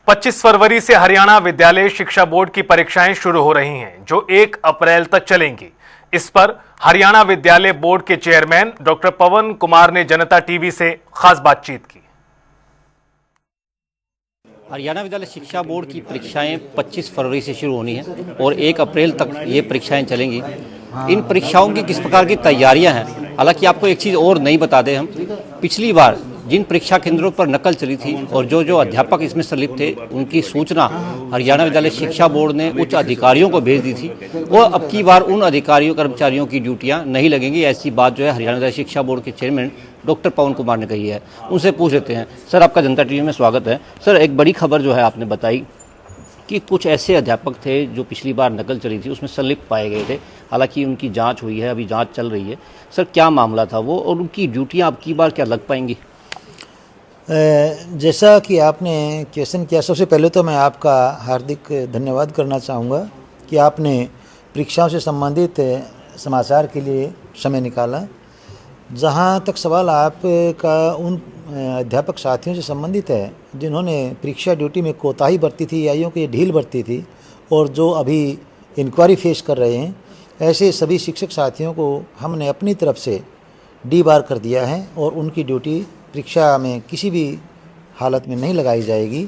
25 फरवरी से हरियाणा विद्यालय शिक्षा बोर्ड की परीक्षाएं शुरू हो रही हैं, जो 1 अप्रैल तक चलेंगी। इस पर हरियाणा विद्यालय बोर्ड के चेयरमैन डॉक्टर पवन कुमार ने जनता टीवी से खास बातचीत की। हरियाणा विद्यालय शिक्षा बोर्ड की परीक्षाएं 25 फरवरी से शुरू होनी है और 1 अप्रैल तक ये परीक्षाएं चलेंगी। इन परीक्षाओं की किस प्रकार की तैयारियां हैं, हालांकि आपको एक चीज़ और नहीं बता दें हम, पिछली बार जिन परीक्षा केंद्रों पर नकल चली थी और जो अध्यापक इसमें संलिप्त थे उनकी सूचना हरियाणा विद्यालय शिक्षा बोर्ड ने उच्च अधिकारियों को भेज दी थी। वो अब की बार उन अधिकारियों कर्मचारियों की ड्यूटियां नहीं लगेंगी, ऐसी बात जो है हरियाणा विद्यालय शिक्षा बोर्ड के चेयरमैन डॉक्टर पवन कुमार ने कही है। उनसे पूछ लेते हैं। सर, आपका जनता टीवी में स्वागत है। सर, एक बड़ी खबर जो है आपने बताई कि कुछ ऐसे अध्यापक थे जो पिछली बार नकल चली थी उसमें संलिप्त पाए गए थे, हालांकि उनकी जांच हुई है, अभी जांच चल रही है। सर, क्या मामला था वो और उनकी ड्यूटियां अब की बार क्या लग पाएंगी? जैसा कि आपने क्वेश्चन किया, सबसे पहले तो मैं आपका हार्दिक धन्यवाद करना चाहूँगा कि आपने परीक्षाओं से संबंधित समाचार के लिए समय निकाला। जहाँ तक सवाल आपका उन अध्यापक साथियों से संबंधित है जिन्होंने परीक्षा ड्यूटी में कोताही बरती थी या यूँ कि ढील बरती थी और जो अभी इंक्वायरी फेस कर रहे हैं, ऐसे सभी शिक्षक साथियों को हमने अपनी तरफ से डीबार कर दिया है और उनकी ड्यूटी परीक्षा में किसी भी हालत में नहीं लगाई जाएगी।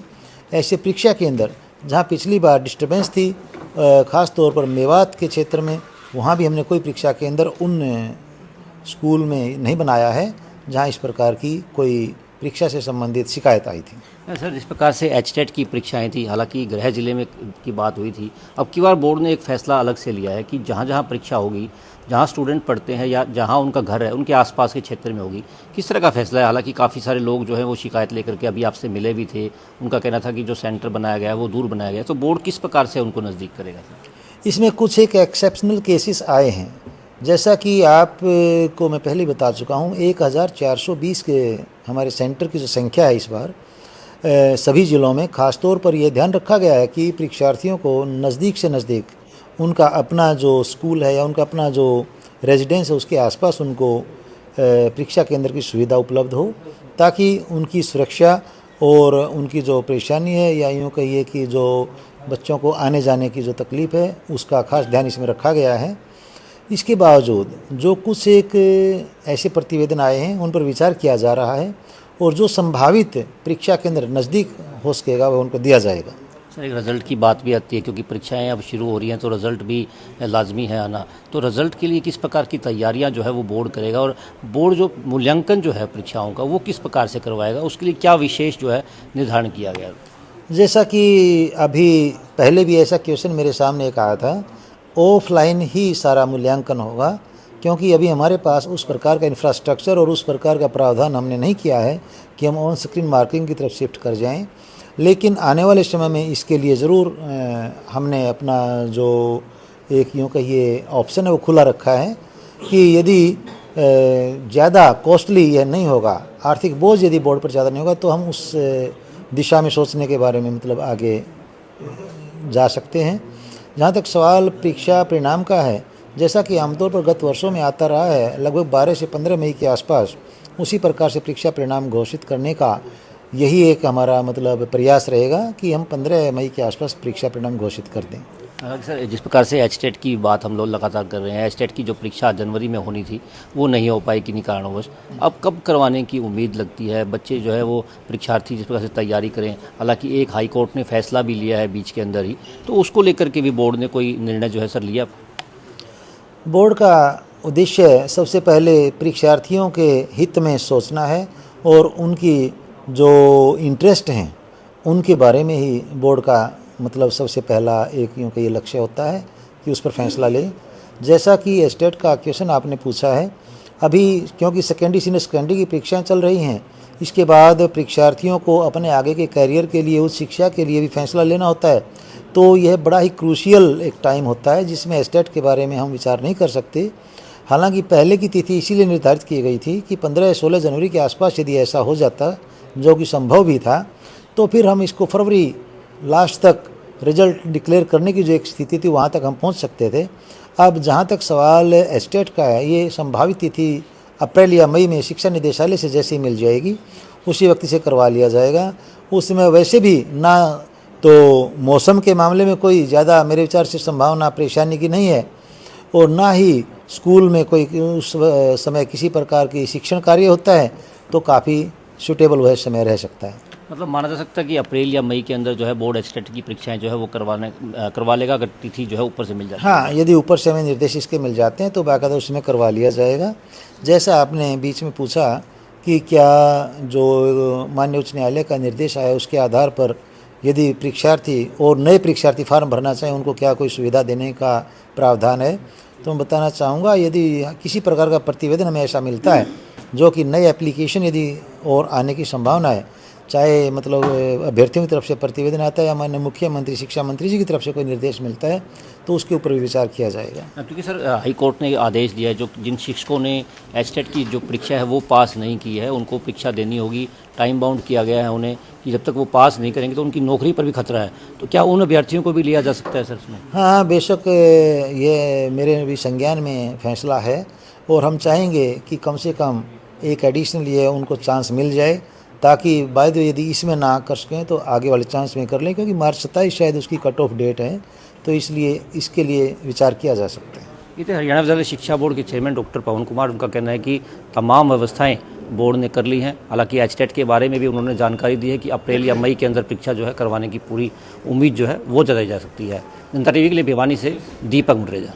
ऐसे परीक्षा के अंदर जहाँ पिछली बार डिस्टर्बेंस थी, ख़ास तौर पर मेवात के क्षेत्र में, वहाँ भी हमने कोई परीक्षा के अंदर उन स्कूल में नहीं बनाया है जहाँ इस प्रकार की कोई परीक्षा से संबंधित शिकायत आई थी। सर, जिस प्रकार से एचटेट की परीक्षाएं थी, हालांकि गृह जिले में की बात हुई थी, अब की बार बोर्ड ने एक फैसला अलग से लिया है कि जहाँ जहाँ परीक्षा होगी, जहाँ स्टूडेंट पढ़ते हैं या जहाँ उनका घर है उनके आसपास के क्षेत्र में होगी। किस तरह का फैसला है? हालांकि काफ़ी सारे लोग जो है वो शिकायत लेकर के अभी आपसे मिले भी थे। उनका कहना था कि जो सेंटर बनाया गया है वो दूर बनाया गया है, तो बोर्ड किस प्रकार से उनको नज़दीक करेगा? इसमें कुछ एक एक्सेप्शनल केसेस आए हैं, जैसा कि आपको मैं पहले बता चुका हूँ। 1420 के हमारे सेंटर की जो संख्या है इस बार सभी ज़िलों में, ख़ासतौर पर यह ध्यान रखा गया है कि परीक्षार्थियों को नज़दीक से नज़दीक उनका अपना जो स्कूल है या उनका अपना जो रेजिडेंस है उसके आसपास उनको परीक्षा केंद्र की सुविधा उपलब्ध हो, ताकि उनकी सुरक्षा और उनकी जो परेशानी है या यूँ कहिए कि जो बच्चों को आने जाने की जो तकलीफ़ है उसका खास ध्यान इसमें रखा गया है। इसके बावजूद जो कुछ एक ऐसे प्रतिवेदन आए हैं उन पर विचार किया जा रहा है और जो संभावित परीक्षा केंद्र नज़दीक हो सकेगा वह उनको दिया जाएगा। सर, एक रिज़ल्ट की बात भी आती है क्योंकि परीक्षाएं अब शुरू हो रही हैं तो रिज़ल्ट भी लाजमी है आना। तो रिज़ल्ट के लिए किस प्रकार की तैयारियां जो है वो बोर्ड करेगा और बोर्ड जो मूल्यांकन जो है परीक्षाओं का वो किस प्रकार से करवाएगा, उसके लिए क्या विशेष जो है निर्धारण किया गया? जैसा कि अभी पहले भी ऐसा क्वेश्चन मेरे सामने एक आया था, ऑफलाइन ही सारा मूल्यांकन होगा, क्योंकि अभी हमारे पास उस प्रकार का इंफ्रास्ट्रक्चर और उस प्रकार का प्रावधान हमने नहीं किया है कि हम ऑन स्क्रीन मार्किंग की तरफ शिफ्ट कर जाएं। लेकिन आने वाले समय में इसके लिए ज़रूर हमने अपना जो एक यूँ कहिए ऑप्शन है वो खुला रखा है कि यदि ज़्यादा कॉस्टली यह नहीं होगा, आर्थिक बोझ यदि बोर्ड पर ज़्यादा नहीं होगा, तो हम उस दिशा में सोचने के बारे में मतलब आगे जा सकते हैं। जहाँ तक सवाल परीक्षा परिणाम का है, जैसा कि आमतौर पर गत वर्षों में आता रहा है, लगभग 12 से 15 मई के आसपास उसी प्रकार से परीक्षा परिणाम घोषित करने का यही एक हमारा मतलब प्रयास रहेगा कि हम 15 मई के आसपास परीक्षा परिणाम घोषित कर दें। सर, जिस प्रकार से एचटेट की बात हम लोग लगातार कर रहे हैं, एचटेट की जो परीक्षा जनवरी में होनी थी वो नहीं हो पाई किन्हीं कारणवश, अब कब करवाने की उम्मीद लगती है? बच्चे जो है वो परीक्षार्थी जिस प्रकार से तैयारी करें, हालांकि एक हाई कोर्ट ने फैसला भी लिया है बीच के अंदर ही, तो उसको लेकर के भी बोर्ड ने कोई निर्णय जो है सर लिया? बोर्ड का उद्देश्य सबसे पहले परीक्षार्थियों के हित में सोचना है और उनकी जो इंटरेस्ट हैं उनके बारे में ही बोर्ड का मतलब सबसे पहला एक यूँ का ये लक्ष्य होता है कि उस पर फैसला लें। जैसा कि स्टेट का क्वेश्चन आपने पूछा है, अभी क्योंकि सेकेंडरी सीनियर सेकेंडरी की परीक्षाएं चल रही हैं, इसके बाद परीक्षार्थियों को अपने आगे के करियर के लिए, उस शिक्षा के लिए भी फैसला लेना होता है, तो यह बड़ा ही क्रूशियल एक टाइम होता है जिसमें स्टेट के बारे में हम विचार नहीं कर सकते। हालांकि पहले की तिथि इसीलिए निर्धारित की गई थी कि 15 या 16 जनवरी के आसपास यदि ऐसा हो जाता, जो कि संभव भी था, तो फिर हम इसको फरवरी लास्ट तक रिजल्ट डिक्लेयर करने की जो एक स्थिति थी वहाँ तक हम पहुँच सकते थे। अब जहाँ तक सवाल स्टेट का है, ये संभावित तिथि अप्रैल या मई में शिक्षा निदेशालय से जैसे ही मिल जाएगी उसी वक्त से करवा लिया जाएगा। उस समय वैसे भी ना तो मौसम के मामले में कोई ज़्यादा मेरे विचार से संभावना परेशानी की नहीं है, और ना ही स्कूल में कोई उस समय किसी प्रकार की शिक्षण कार्य होता है, तो काफ़ी सूटेबल वह समय रह सकता है। मतलब माना जा सकता है कि अप्रैल या मई के अंदर जो है बोर्ड एचटेट की परीक्षाएं जो है वो करवा लेगा, अगर तिथि जो है ऊपर से मिल जाए। हाँ, यदि ऊपर से हमें निर्देश इसके मिल जाते हैं तो बाकायदा उसमें करवा लिया जाएगा। जैसा आपने बीच में पूछा कि क्या जो माननीय उच्च न्यायालय का निर्देश आया उसके आधार पर यदि परीक्षार्थी और नए परीक्षार्थी फार्म भरना चाहें उनको क्या कोई सुविधा देने का प्रावधान है, तो मैं बताना चाहूँगा यदि किसी प्रकार का प्रतिवेदन हमें ऐसा मिलता है जो कि नई एप्लीकेशन यदि और आने की संभावना है, चाहे मतलब अभ्यर्थियों की तरफ से प्रतिवेदन आता है या माननीय मुख्यमंत्री शिक्षा मंत्री जी की तरफ से कोई निर्देश मिलता है, तो उसके ऊपर भी विचार किया जाएगा। क्योंकि सर हाई कोर्ट ने आदेश दिया है जो जिन शिक्षकों ने एचटेट की जो परीक्षा है वो पास नहीं की है उनको परीक्षा देनी होगी, टाइम बाउंड किया गया है उन्हें कि जब तक वो पास नहीं करेंगे तो उनकी नौकरी पर भी खतरा है, तो क्या उन अभ्यर्थियों को भी लिया जा सकता है सर इसमें? हाँ, बेशक ये मेरे भी संज्ञान में फैसला है और हम चाहेंगे कि कम से कम एक एडिशनल ये उनको चांस मिल जाए, ताकि बाद यदि इसमें ना कर सकें तो आगे वाले चांस में कर लें, क्योंकि मार्च 27 शायद उसकी कट ऑफ डेट है, तो इसलिए इसके लिए विचार किया जा सकता है। ये तो हरियाणा विद्यालय शिक्षा बोर्ड के चेयरमैन डॉक्टर पवन कुमार, उनका कहना है कि तमाम व्यवस्थाएं बोर्ड ने कर ली हैं। हालांकि एचटेट के बारे में भी उन्होंने जानकारी दी है कि अप्रैल या मई के अंदर परीक्षा जो है करवाने की पूरी उम्मीद जो है वो जताई जा सकती है। जनता टीवी के लिए भिवानी से दीपक मुटरेजा।